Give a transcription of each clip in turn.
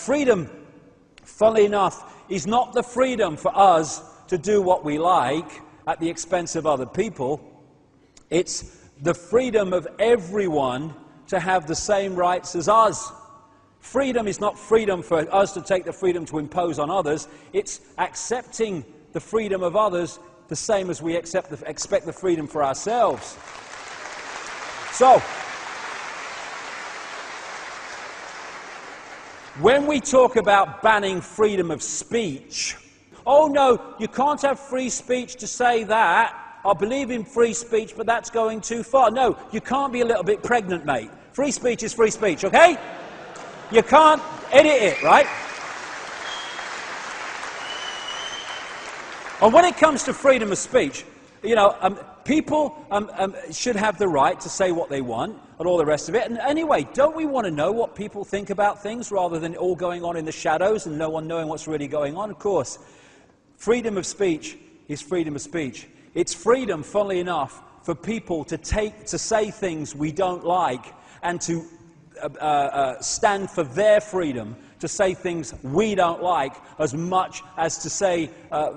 Freedom, funnily enough, is not the freedom for us to do what we like at the expense of other people. It's the freedom of everyone to have the same rights as us. Freedom is not freedom for us to take the freedom to impose on others. It's accepting the freedom of others the same as we expect the freedom for ourselves. So, when we talk about banning freedom of speech, oh no, you can't have free speech to say that. I believe in free speech, but that's going too far. No, you can't be a little bit pregnant, mate. Free speech is free speech, okay? You can't edit it, right? And when it comes to freedom of speech, you know, people should have the right to say what they want and all the rest of it. And anyway, don't we want to know what people think about things rather than it all going on in the shadows and no one knowing what's really going on? Of course, freedom of speech is freedom of speech. It's freedom, funnily enough, for people to say things we don't like and to stand for their freedom to say things we don't like as much as to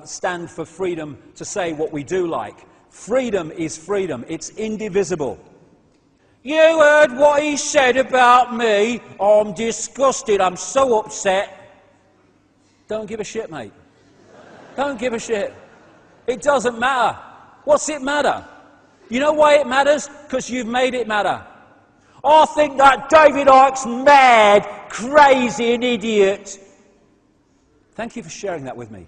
stand for freedom to say what we do like. Freedom is freedom. It's indivisible. You heard what he said about me? Oh, I'm disgusted. I'm so upset. Don't give a shit, mate. Don't give a shit. It doesn't matter. What's it matter? You know why it matters? Because you've made it matter. I think that David Icke's mad, crazy, an idiot. Thank you for sharing that with me.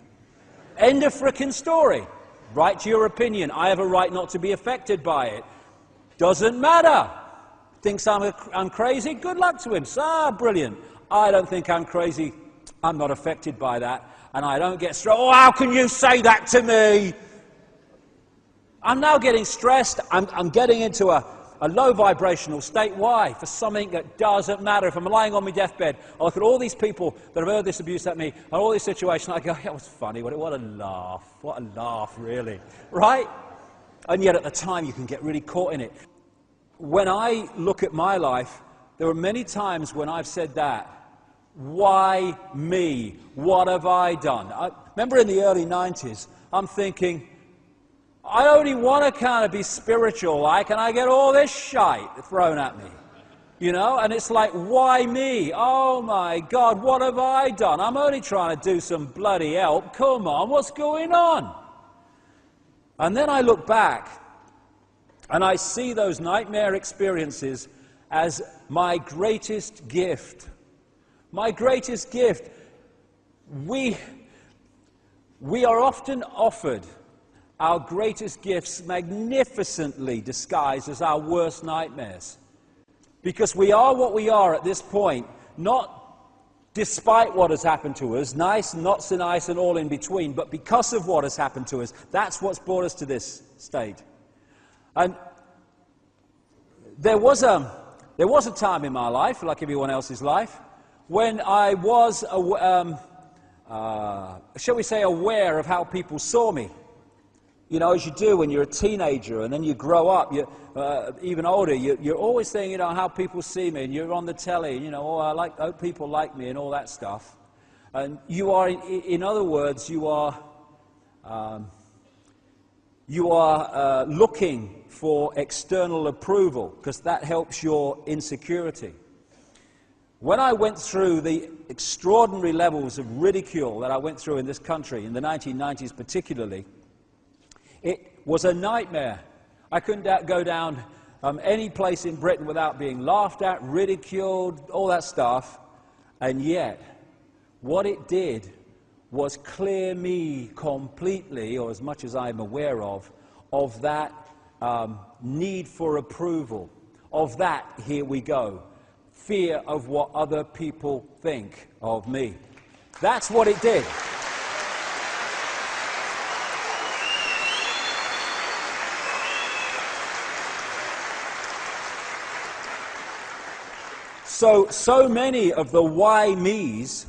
End of frickin' story. Write your opinion. I have a right not to be affected by it. Doesn't matter. Thinks I'm crazy? Good luck to him. Brilliant. I don't think I'm crazy. I'm not affected by that. And I don't get stressed. Oh, how can you say that to me? I'm now getting stressed. I'm getting into a low vibrational state. Why? For something that doesn't matter. If I'm lying on my deathbed, I look at all these people that have heard this abuse at me, and all these situations, I go, that was funny. What a laugh. What a laugh, really. Right? And yet at the time, you can get really caught in it. When I look at my life, there are many times when I've said that. Why me? What have I done? I remember in the early 90s, I'm thinking, I only want to kind of be spiritual-like, and I get all this shite thrown at me. You know, and it's like, why me? Oh my God, what have I done? I'm only trying to do some bloody help. Come on, what's going on? And then I look back, and I see those nightmare experiences as my greatest gift. My greatest gift. We are often offered our greatest gifts magnificently disguised as our worst nightmares. Because we are what we are at this point, not despite what has happened to us, nice, not so nice, and all in between, but because of what has happened to us. That's what's brought us to this state. And there was a time in my life, like everyone else's life, when I was, shall we say, aware of how people saw me. You know, as you do when you're a teenager, and then you grow up, you're even older, you're always thinking, you know, how people see me, and you're on the telly, and, you know, I hope people like me, and all that stuff. And you are, in other words, you are looking for external approval, because that helps your insecurity. When I went through the extraordinary levels of ridicule that I went through in this country, in the 1990s particularly, it was a nightmare. I couldn't go down any place in Britain without being laughed at, ridiculed, all that stuff. And yet, what it did was clear me completely, or as much as I'm aware of that need for approval, of that, here we go, fear of what other people think of me. That's what it did. So many of the why me's,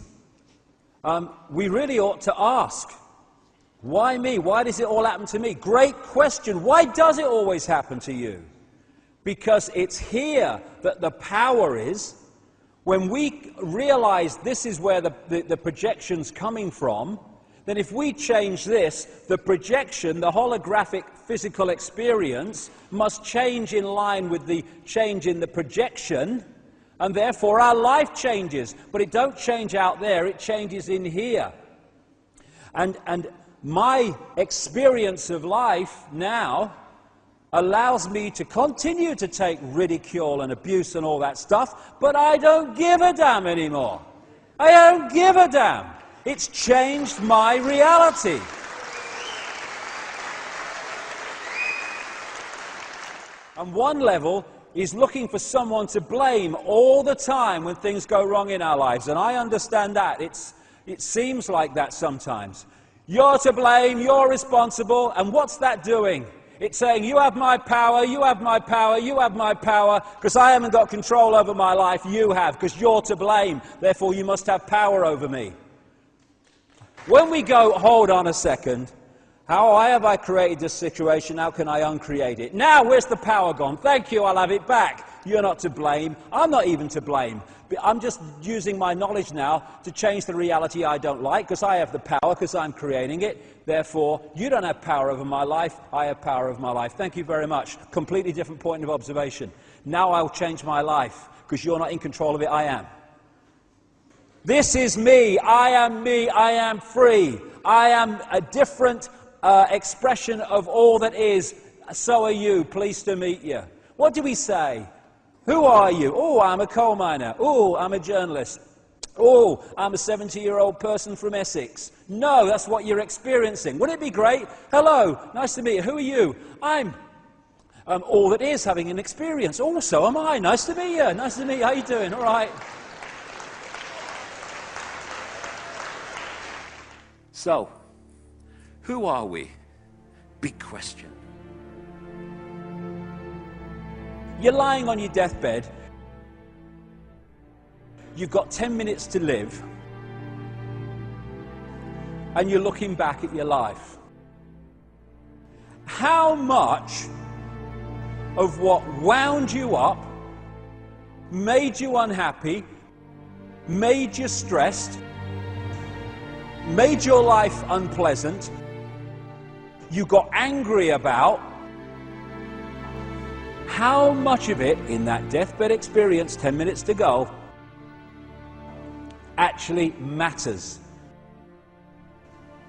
we really ought to ask. Why me? Why does it all happen to me? Great question. Why does it always happen to you? Because it's here that the power is. when we realize this is where the projection's coming from, then if we change this, the projection, the holographic physical experience, must change in line with the change in the projection, and therefore our life changes. But it don't change out there, it changes in here. And my experience of life now allows me to continue to take ridicule and abuse and all that stuff, but I don't give a damn anymore. I don't give a damn. It's changed my reality. And one level is looking for someone to blame all the time when things go wrong in our lives, and I understand that. It seems like that sometimes. You're to blame, you're responsible, and what's that doing? It's saying, you have my power, you have my power, you have my power, because I haven't got control over my life, you have, because you're to blame, therefore you must have power over me. When we go, hold on a second, how have I created this situation, how can I uncreate it? Now, where's the power gone? Thank you, I'll have it back. You're not to blame, I'm not even to blame. I'm just using my knowledge now to change the reality I don't like, because I have the power, because I'm creating it. Therefore, you don't have power over my life, I have power over my life. Thank you very much. Completely different point of observation. Now I'll change my life, because you're not in control of it, I am. This is me, I am free. I am a different expression of all that is. So are you, pleased to meet you. What do we say? Who are you? Oh, I'm a coal miner. Oh, I'm a journalist. Oh, I'm a 70-year-old person from Essex. No, that's what you're experiencing. Wouldn't it be great? Hello, nice to meet you. Who are you? I'm all that is, having an experience. Oh, so am I. Nice to meet you. Nice to meet you. How you doing? All right. So, who are we? Big question. You're lying on your deathbed. You've got 10 minutes to live. And you're looking back at your life. How much of what wound you up, made you unhappy, made you stressed, made your life unpleasant, you got angry about, how much of it in that deathbed experience, 10 minutes to go, actually matters?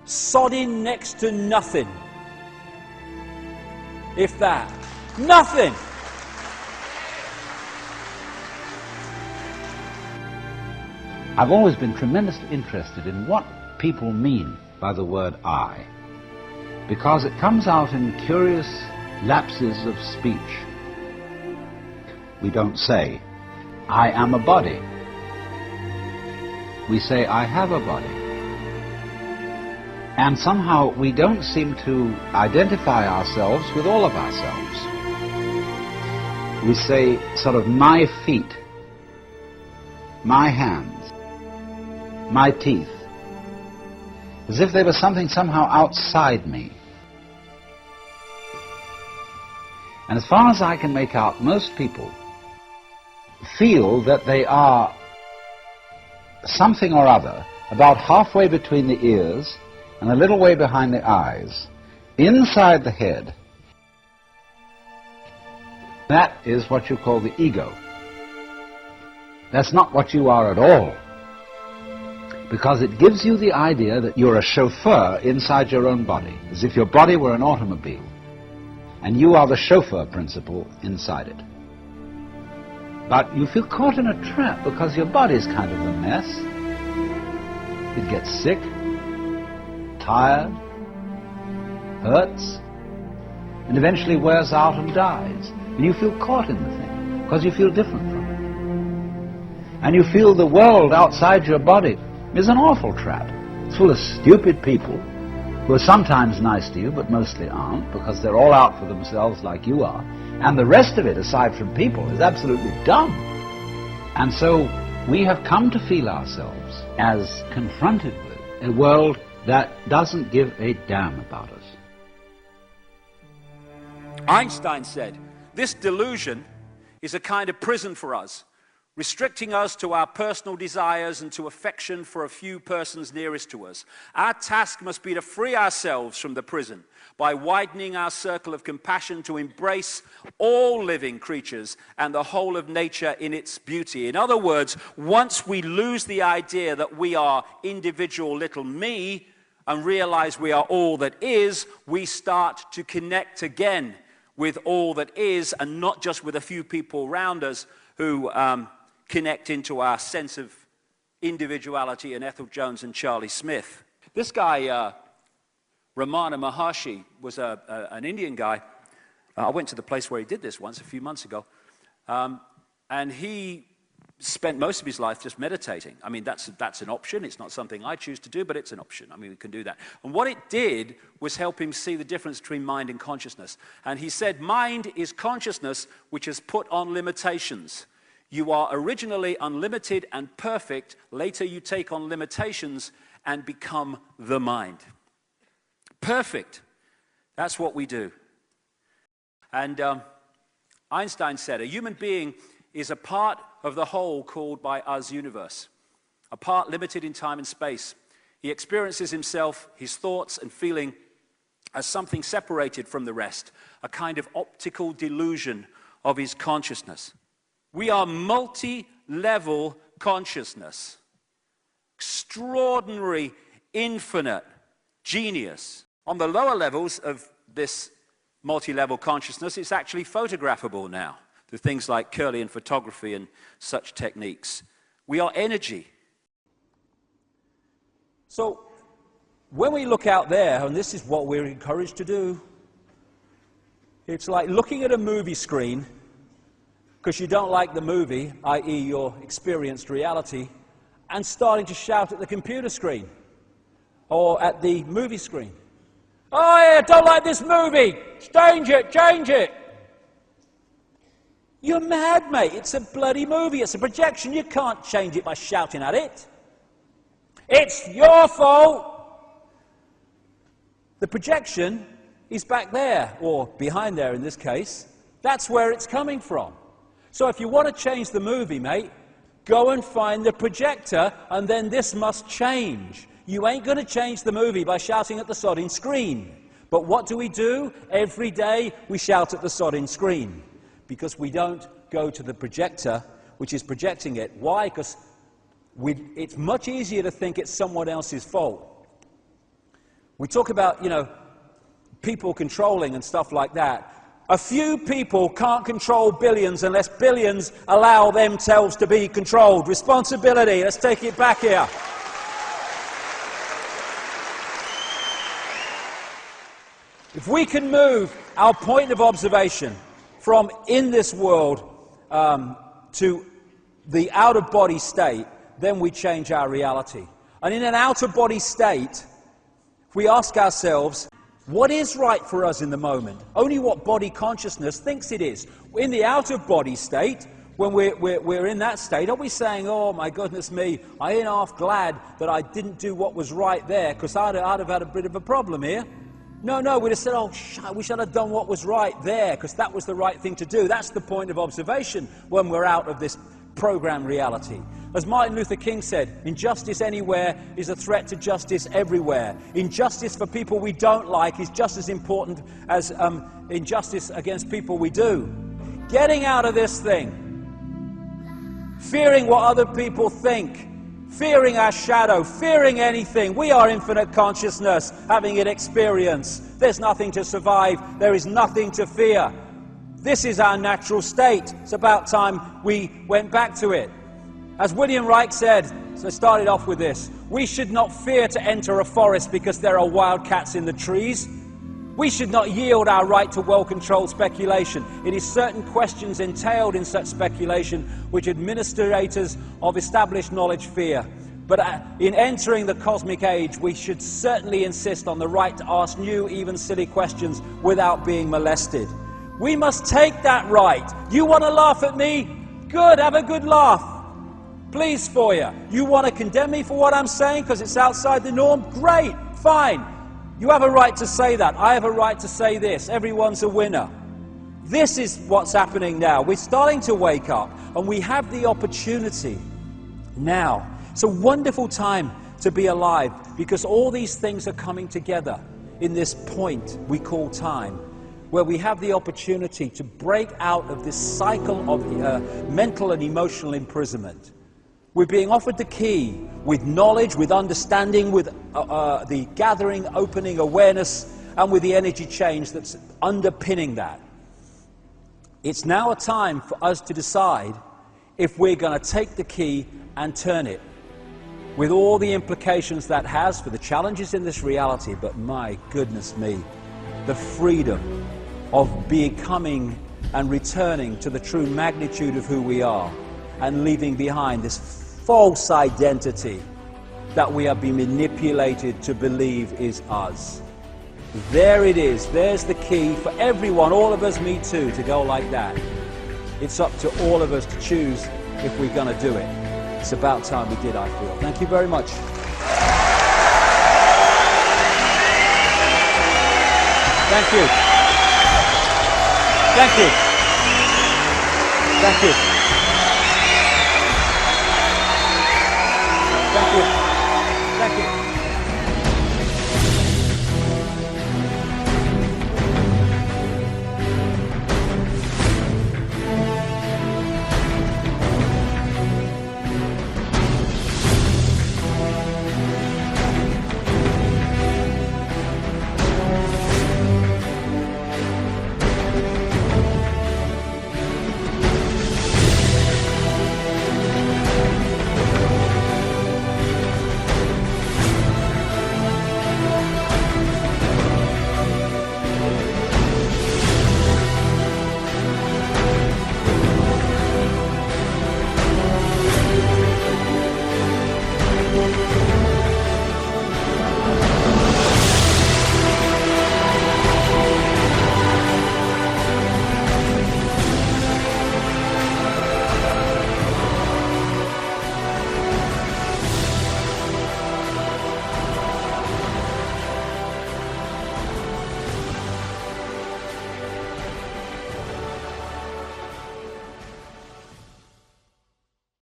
Sodding next to nothing. If that. Nothing! I've always been tremendously interested in what people mean by the word I, because it comes out in curious lapses of speech. We don't say, I am a body. We say, I have a body. And somehow we don't seem to identify ourselves with all of ourselves. We say sort of my feet, my hands, my teeth, as if they were something somehow outside me. And as far as I can make out, most people feel that they are something or other about halfway between the ears and a little way behind the eyes, inside the head. That is what you call the ego. That's not what you are at all, because it gives you the idea that you're a chauffeur inside your own body, as if your body were an automobile, and you are the chauffeur principle inside it. But you feel caught in a trap because your body's kind of a mess. It gets sick, tired, hurts, and eventually wears out and dies. And you feel caught in the thing because you feel different from it. And you feel the world outside your body is an awful trap. It's full of stupid people who are sometimes nice to you but mostly aren't, because they're all out for themselves like you are. And the rest of it, aside from people, is absolutely dumb. And so we have come to feel ourselves as confronted with a world that doesn't give a damn about us. Einstein said, this delusion is a kind of prison for us, restricting us to our personal desires and to affection for a few persons nearest to us. Our task must be to free ourselves from the prison by widening our circle of compassion to embrace all living creatures and the whole of nature in its beauty. In other words, once we lose the idea that we are individual little me and realize we are all that is, we start to connect again with all that is, and not just with a few people around us who connect into our sense of individuality and Ethel Jones and Charlie Smith. This guy, Ramana Maharshi, was an Indian guy. I went to the place where he did this once a few months ago. And he spent most of his life just meditating. I mean, that's an option. It's not something I choose to do, but it's an option. I mean, we can do that. And what it did was help him see the difference between mind and consciousness. And he said, mind is consciousness which is put on limitations. You are originally unlimited and perfect. Later you take on limitations and become the mind. Perfect. That's what we do. And Einstein said, a human being is a part of the whole called by us universe, a part limited in time and space. He experiences himself, his thoughts and feeling as something separated from the rest, a kind of optical delusion of his consciousness. We are multi-level consciousness, extraordinary, infinite genius. On the lower levels of this multi-level consciousness, it's actually photographable now through things like Kirlian photography and such techniques. We are energy. So when we look out there, and this is what we're encouraged to do, it's like looking at a movie screen because you don't like the movie, i.e. your experienced reality, and starting to shout at the computer screen or at the movie screen. Oh yeah, don't like this movie! Change it, change it! You're mad, mate. It's a bloody movie. It's a projection. You can't change it by shouting at it. It's your fault! The projection is back there, or behind there in this case. That's where it's coming from. So if you want to change the movie, mate, go and find the projector, and then this must change. You ain't going to change the movie by shouting at the sodding screen. But what do? Every day we shout at the sodding screen. Because we don't go to the projector, which is projecting it. Why? Because it's much easier to think it's someone else's fault. We talk about, people controlling and stuff like that. A few people can't control billions unless billions allow themselves to be controlled. Responsibility. Let's take it back here. If we can move our point of observation from in this world to the out-of-body state, then we change our reality. And in an out-of-body state, we ask ourselves, what is right for us in the moment? Only what body consciousness thinks it is. In the out-of-body state, when we're in that state, are we saying, oh my goodness me, I ain't half glad that I didn't do what was right there, because I'd have had a bit of a problem here? No, we just said, oh, we should have done what was right there, because that was the right thing to do. That's the point of observation when we're out of this program reality. As Martin Luther King said, injustice anywhere is a threat to justice everywhere. Injustice for people we don't like is just as important as injustice against people we do. Getting out of this thing, fearing what other people think, fearing our shadow, fearing anything. We are infinite consciousness, having it experience. There's nothing to survive. There is nothing to fear. This is our natural state. It's about time we went back to it. As William Reich said, so I started off with this, we should not fear to enter a forest because there are wildcats in the trees. We should not yield our right to well-controlled speculation. It is certain questions entailed in such speculation which administrators of established knowledge fear. But in entering the cosmic age, we should certainly insist on the right to ask new, even silly questions without being molested. We must take that right. You want to laugh at me? Good, have a good laugh. Pleased for you. You want to condemn me for what I'm saying because it's outside the norm? Great, fine. You have a right to say that. I have a right to say this. Everyone's a winner. This is what's happening now. We're starting to wake up, and we have the opportunity now. It's a wonderful time to be alive, because all these things are coming together in this point we call time, where we have the opportunity to break out of this cycle of mental and emotional imprisonment. We're being offered the key with knowledge, with understanding, with the gathering, opening awareness, and with the energy change that's underpinning that. It's now a time for us to decide if we're going to take the key and turn it, with all the implications that has for the challenges in this reality. But my goodness me, the freedom of becoming and returning to the true magnitude of who we are, and leaving behind this false identity that we have been manipulated to believe is us. There it is. There's the key for everyone, all of us, me too, to go like that. It's up to all of us to choose if we're going to do it. It's about time we did, I feel. Thank you very much. Thank you. Thank you. Thank you.